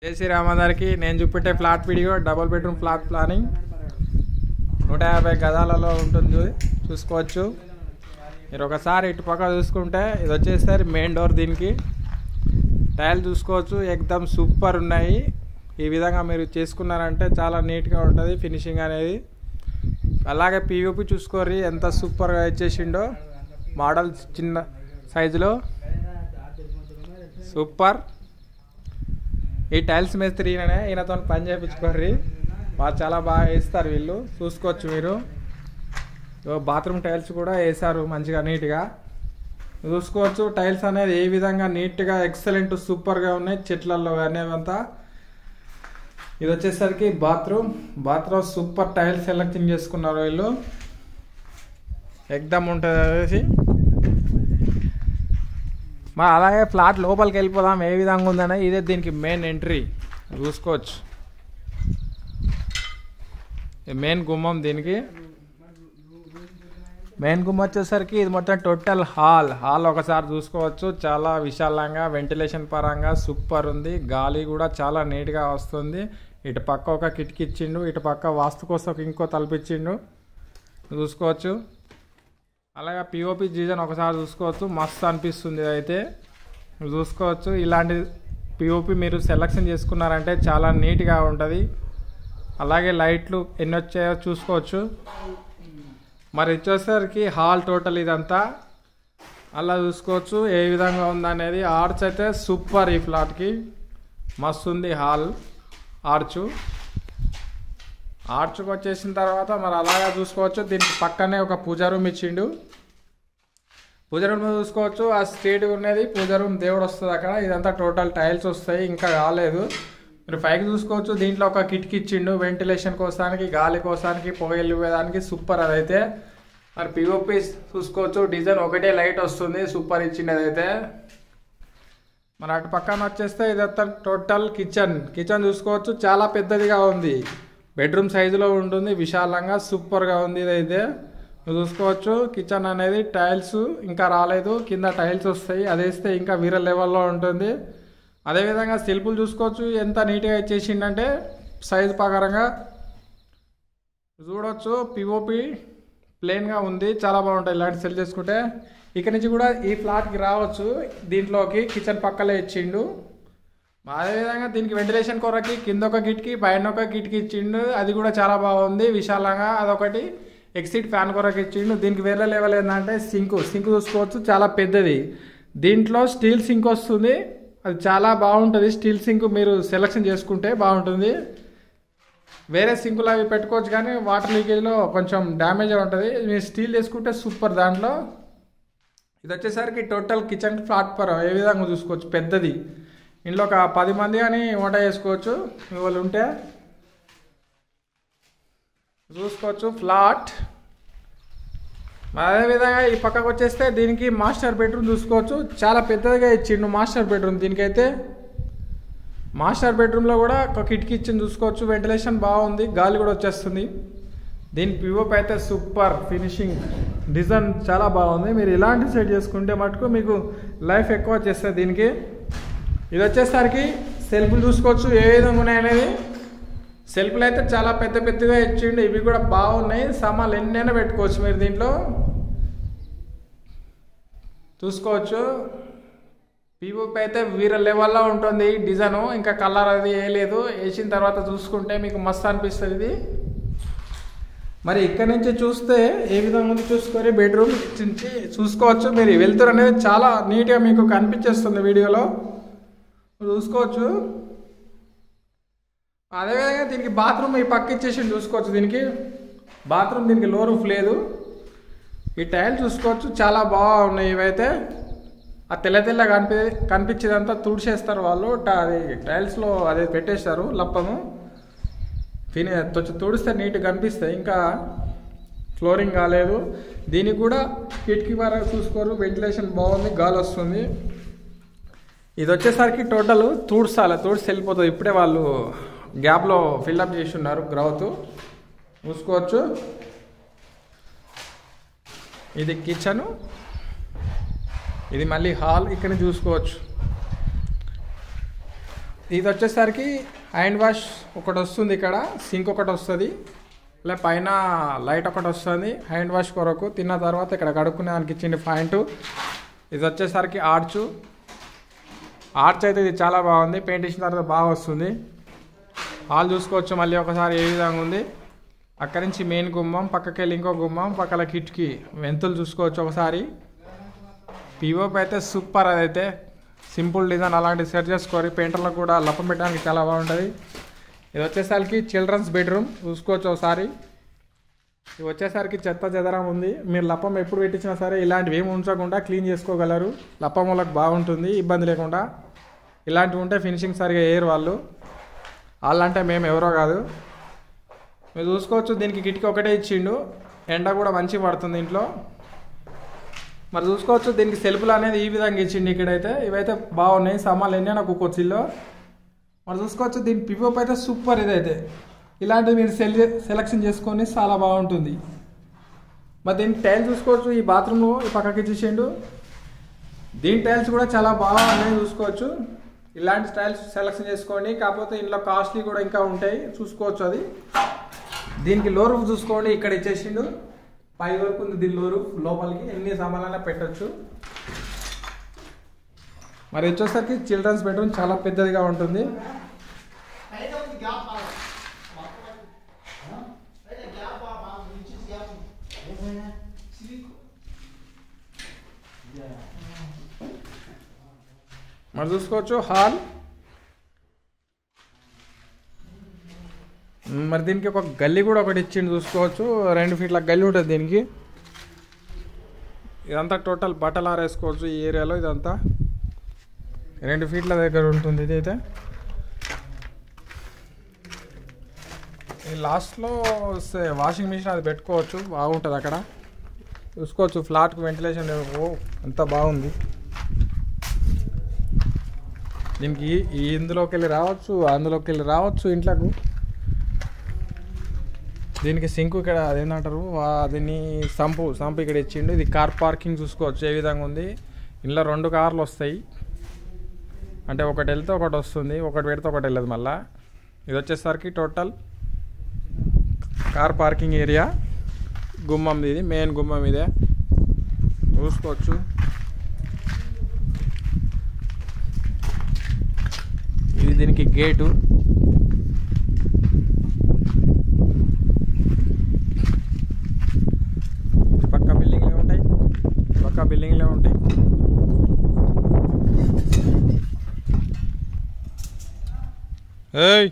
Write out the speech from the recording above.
జై శ్రీరామ్ అందరికి నేను చూపెట్టే flat video double bedroom flat planning 150 గజాలలో ఉంటుంది చూసుకోవచ్చు. మీరు ఒకసారి ఇటు పక్క చూసుకుంటే ఇది వచ్చేసరి మెయిన్ డోర్. దీనికి టైల్ చూసుకోవచ్చు, ఎక్దమ్ సూపర్ ఉన్నాయి. ఈ విధంగా మీరు చేసుకున్నారంటే చాలా నీట్గా ఉంటుంది ఫినిషింగ్ అనేది. అలాగే పిఓపి చూసుకోర్రి ఎంత సూపర్గా ఇచ్చేసిండో, మోడల్ చిన్న సైజులో సూపర్. ఈ టైల్స్ మేస్త్రి ఈయనతో పని చేయించుకోర్రి, వాళ్ళు చాలా బాగా వేస్తారు వీళ్ళు. చూసుకోవచ్చు మీరు, బాత్రూమ్ టైల్స్ కూడా వేసారు మంచిగా నీట్గా చూసుకోవచ్చు. టైల్స్ అనేది ఏ విధంగా నీట్గా ఎక్సలెంట్ సూపర్గా ఉన్నాయి చెట్లలో కానీ అంతా. ఇది వచ్చేసరికి బాత్రూమ్ సూపర్ టైల్స్ సెలెక్షన్ చేసుకున్నారు వీళ్ళు, ఎక్దమ్ ఉంటుంది అనేసి. మరి అలాగే ఫ్లాట్ లోపలికి వెళ్ళిపోదాం ఏ విధంగా ఉందనే. ఇదే దీనికి మెయిన్ ఎంట్రీ చూసుకోవచ్చు, మెయిన్ గుమ్మం. దీనికి మెయిన్ గుమ్మం వచ్చేసరికి ఇది మొత్తం టోటల్ హాల్ ఒకసారి చూసుకోవచ్చు. చాలా విశాలంగా వెంటిలేషన్ పరంగా సూపర్ ఉంది. గాలి కూడా చాలా నీట్గా వస్తుంది. ఇటు పక్క ఒక కిటికీ ఇచ్చిండు, ఇటు పక్క వాస్తు కోసం ఇంకో తలుపిచ్చిండు చూసుకోవచ్చు. అలాగే పిఓపి డిజైన్ ఒకసారి చూసుకోవచ్చు, మస్తు అనిపిస్తుంది. అయితే చూసుకోవచ్చు, ఇలాంటి పిఓపి మీరు సెలెక్షన్ చేసుకున్నారంటే చాలా నీట్గా ఉంటుంది. అలాగే లైట్లు ఎన్ని వచ్చాయో చూసుకోవచ్చు. మరి వచ్చేసరికి హాల్ టోటల్ ఇదంతా అలా చూసుకోవచ్చు ఏ విధంగా ఉందనేది. ఆర్చ్ అయితే సూపర్, ఈ ఫ్లాట్కి మస్తు ఉంది. హాల్ ఆర్చ్కి వచ్చేసిన తర్వాత మరి అలాగా చూసుకోవచ్చు. దీనికి పక్కనే ఒక పూజా రూమ్ ఇచ్చిండు. పూజా రూమ్ చూసుకోవచ్చు, ఆ స్ట్రీట్ ఉన్నది పూజా రూమ్, దేవుడు వస్తుంది అక్కడ. ఇదంతా టోటల్ టైల్స్ వస్తాయి, ఇంకా కాలేదు. మీరు పైకి చూసుకోవచ్చు, దీంట్లో ఒక కిటికీ ఇచ్చిండు వెంటిలేషన్ కోసానికి, గాలి కోసానికి, పొగ వెళ్ళిపోయేదానికి సూపర్. అదైతే మరి పిఓపి చూసుకోవచ్చు, డిజైన్ ఒకటే లైట్ వస్తుంది, సూపర్ ఇచ్చిండు అదైతే. మరి అటు పక్కన వచ్చేస్తే ఇదంతా టోటల్ కిచెన్ చూసుకోవచ్చు, చాలా పెద్దదిగా ఉంది. బెడ్రూమ్ సైజులో ఉంటుంది, విశాలంగా సూపర్గా ఉంది. ఇదైతే చూసుకోవచ్చు. కిచెన్ అనేది టైల్స్ ఇంకా రాలేదు, కింద టైల్స్ వస్తాయి, అది వేస్తే ఇంకా వేరే లెవెల్లో ఉంటుంది. అదేవిధంగా సెల్ఫ్లు చూసుకోవచ్చు ఎంత నీట్గా ఇచ్చేసిండంటే సైజు ప్రకారంగా చూడవచ్చు. పిఓపి ప్లెయిన్గా ఉంది, చాలా బాగుంటాయి ఇలాంటి సెల్ చేసుకుంటే. ఇక్కడ నుంచి కూడా ఈ ఫ్లాట్కి రావచ్చు, దీంట్లోకి కిచెన్ పక్కలే ఇచ్చిండు. అదేవిధంగా దీనికి వెంటిలేషన్ కొరకి కింద ఒక కిటికీ పైన ఒక కిటికీ ఇచ్చిండు, అది కూడా చాలా బాగుంది విశాలంగా. అదొకటి ఎగ్జిట్ ఫ్యాన్ కొరకు ఇచ్చిండు. దీనికి వేరే లెవెల్ ఏంటంటే సింక్ చూసుకోవచ్చు, చాలా పెద్దది. దీంట్లో స్టీల్ సింక్ వస్తుంది, అది చాలా బాగుంటుంది. స్టీల్ సింక్ మీరు సెలెక్షన్ చేసుకుంటే బాగుంటుంది. వేరే సింకులు అవి పెట్టుకోవచ్చు కానీ వాటర్ లీకేజ్లో కొంచెం డ్యామేజ్ ఉంటుంది. మీరు స్టీల్ చేసుకుంటే సూపర్. దాంట్లో ఇది వచ్చేసరికి టోటల్ కిచెన్ ప్లాట్ఫారం ఏ విధంగా చూసుకోవచ్చు, పెద్దది. ఇంట్లో ఒక 10 మంది అని వంట చేసుకోవచ్చు వాళ్ళు ఉంటే. చూసుకోవచ్చు ఫ్లాట్. అదేవిధంగా ఈ పక్కకు వచ్చేస్తే దీనికి మాస్టర్ బెడ్రూమ్ చూసుకోవచ్చు, చాలా పెద్దదిగా ఇచ్చిండు మాస్టర్ బెడ్రూమ్. దీనికైతే మాస్టర్ బెడ్రూమ్లో కూడా ఒక కిటికీ ఇచ్చింది చూసుకోవచ్చు, వెంటిలేషన్ బాగుంది, గాలి కూడా వచ్చేస్తుంది. దీని పిఓపి అయితే సూపర్ ఫినిషింగ్, డిజైన్ చాలా బాగుంది. మీరు ఇలాంటి సెట్ చేసుకుంటే మటుకు మీకు లైఫ్ ఎక్కువ వచ్చేస్తుంది దీనికి. ఇది వచ్చేసరికి సెల్ఫ్లు చూసుకోవచ్చు ఏ విధంగా ఉన్నాయనేది. సెల్ఫ్లు అయితే చాలా పెద్దగా ఇచ్చిండు, ఇవి కూడా బాగున్నాయి. సామాన్లు ఎన్నైనా పెట్టుకోవచ్చు మీరు దీంట్లో చూసుకోవచ్చు. పిఓపి అయితే వేరే లెవెల్లో ఉంటుంది డిజైను, ఇంకా కలర్ అది వేయలేదు. వేసిన తర్వాత చూసుకుంటే మీకు మస్తు అనిపిస్తుంది ఇది. మరి ఇక్కడ నుంచి చూస్తే ఏ విధంగా ఉంది చూసుకొని బెడ్రూమ్ నుంచి చూసుకోవచ్చు. మీరు వెళ్తురు అనేది చాలా నీట్గా మీకు కనిపించేస్తుంది వీడియోలో చూసుకోవచ్చు. అదేవిధంగా దీనికి బాత్రూమ్ ఈ పక్క ఇచ్చేసి చూసుకోవచ్చు. దీనికి బాత్రూమ్, దీనికి లో రూఫ్ లేదు. ఈ టైల్ చూసుకోవచ్చు చాలా బాగున్నాయి. ఇవైతే ఆ తెల్ల కనిపించేదంతా తుడిచేస్తారు వాళ్ళు, అది టైల్స్లో అదే పెట్టేస్తారు లప్పము. తుడిస్తే నీట్గా కనిపిస్తాయి. ఇంకా ఫ్లోరింగ్ కాలేదు. దీనికి కూడా కిటికీ వరకు చూసుకోరు, వెంటిలేషన్ బాగుంది, గాలి వస్తుంది. ఇది వచ్చేసరికి టోటల్ తుడిసి వెళ్ళిపోతుంది. ఇప్పుడే వాళ్ళు గ్యాప్లో ఫిల్అప్ చేసి ఉన్నారు గ్రౌత్ చూసుకోవచ్చు. ఇది కిచెను, ఇది మళ్ళీ హాల్. ఇక్కడ చూసుకోవచ్చు ఇది వచ్చేసరికి హ్యాండ్ వాష్ ఒకటి వస్తుంది, ఇక్కడ సింక్ ఒకటి వస్తుంది, ఇలా పైన లైట్ ఒకటి వస్తుంది హ్యాండ్ వాష్ కొరకు. తిన్న తర్వాత ఇక్కడ కడుక్కునే దానికి ఇచ్చింది పాయింట్. ఇది వచ్చేసరికి ఆర్చ్ అయితే ఇది చాలా బాగుంది, పెయింట్ వేసిన తర్వాత బాగా వస్తుంది. హాల్ చూసుకోవచ్చు మళ్ళీ ఒకసారి ఏ విధంగా ఉంది. అక్కడి నుంచి మెయిన్ గుమ్మం, పక్కకి వెళ్ళి ఇంకో గుమ్మం, పక్కల కిటికీ, వెంతులు చూసుకోవచ్చు ఒకసారి. పిఓపి అయితే సూపర్, అదైతే సింపుల్ డిజైన్ అలాంటివి సెట్ చేసుకోవాలి. పెయింటర్లకు కూడా లప్పం పెట్టడానికి చాలా బాగుంటుంది. ఇది వచ్చేసరికి చిల్డ్రన్స్ బెడ్రూమ్ చూసుకోవచ్చు ఒకసారి. ఇది వచ్చేసరికి చెత్త చెదరం ఉంది. మీరు లప్పం ఎప్పుడు పెట్టించినా సరే ఇలాంటివి ఏమి ఉంచకుండా క్లీన్ చేసుకోగలరు. లప్పం వాళ్ళకి బాగుంటుంది, ఇబ్బంది లేకుండా. ఇలాంటివి ఉంటే ఫినిషింగ్ సరిగా వేయరు వాళ్ళంటే మేము ఎవరో కాదు. మీరు చూసుకోవచ్చు దీనికి కిటికీ ఒకటే ఇచ్చిండు, ఎండ కూడా మంచిగా పడుతుంది ఇంట్లో. మరి చూసుకోవచ్చు దీనికి సెల్ఫ్లు అనేది ఈ విధంగా ఇచ్చిండు ఇక్కడైతే. ఇవైతే బాగున్నాయి, సామాన్లు ఎన్నైనా కుక్కొచ్చిల్లో. మరి చూసుకోవచ్చు దీని పిఓపి అయితే సూపర్. ఇదైతే ఇలాంటివి మీరు సెలెక్షన్ చేసుకొని చాలా బాగుంటుంది. మరి దీనికి టైల్స్ చూసుకోవచ్చు, ఈ బాత్రూమ్లో ఈ పక్కకి ఇచ్చేసిండు. దీని టైల్స్ కూడా చాలా బాగున్నాయి చూసుకోవచ్చు. ఇలాంటి టైల్స్ సెలెక్షన్ చేసుకోండి, కాకపోతే ఇంట్లో కాస్ట్లీ కూడా ఇంకా ఉంటాయి చూసుకోవచ్చు. అది దీనికి లో రూఫ్ చూసుకోండి, ఇక్కడ ఇచ్చేసిండు, పై వరకు ఉంది దీని లో రూఫ్. లోపలికి ఎన్ని సామాన్లైనా పెట్టచ్చు. మరి వచ్చేసరికి చిల్డ్రన్స్ బెడ్రూమ్ చాలా పెద్దదిగా ఉంటుంది. మరి చూసుకోవచ్చు హాల్. మరి దీనికి ఒక గల్లీ కూడా ఒకటి ఇచ్చిండు చూసుకోవచ్చు, 2 ఫీట్ల గల్లీ ఉంటుంది దీనికి. ఇదంతా టోటల్ బట్టలు ఆరేసుకోవచ్చు ఈ ఏరియాలో. ఇదంతా 2 ఫీట్ల దగ్గర ఉంటుంది. ఇదైతే ఈ లాస్ట్లో వాషింగ్ మిషన్ అది పెట్టుకోవచ్చు, బాగుంటుంది అక్కడ చూసుకోవచ్చు. ఫ్లాట్కి వెంటిలేషన్ అంతా బాగుంది. దీనికి ఇందులోకి వెళ్ళి రావచ్చు, అందులోకి వెళ్ళి రావచ్చు ఇంట్లోకి. దీనికి సింక్ ఇక్కడ అదేంటంటారు దీన్ని సంపు ఇక్కడ ఇచ్చిండు. ఇది కార్ పార్కింగ్ చూసుకోవచ్చు ఏ విధంగా ఉంది. ఇంట్లో 2 కార్లు వస్తాయి, అంటే ఒకటి వెళ్తే ఒకటి వస్తుంది, ఒకటి పెడితే ఒకటి వెళ్ళదు మళ్ళా. ఇది వచ్చేసరికి టోటల్ కార్ పార్కింగ్ ఏరియా. గుమ్మం ఇది, మెయిన్ గుమ్మం ఇదే చూసుకోవచ్చు. ఇది దీనికి గేటు. పక్క బిల్డింగ్లే ఉంటాయి. ఏయ్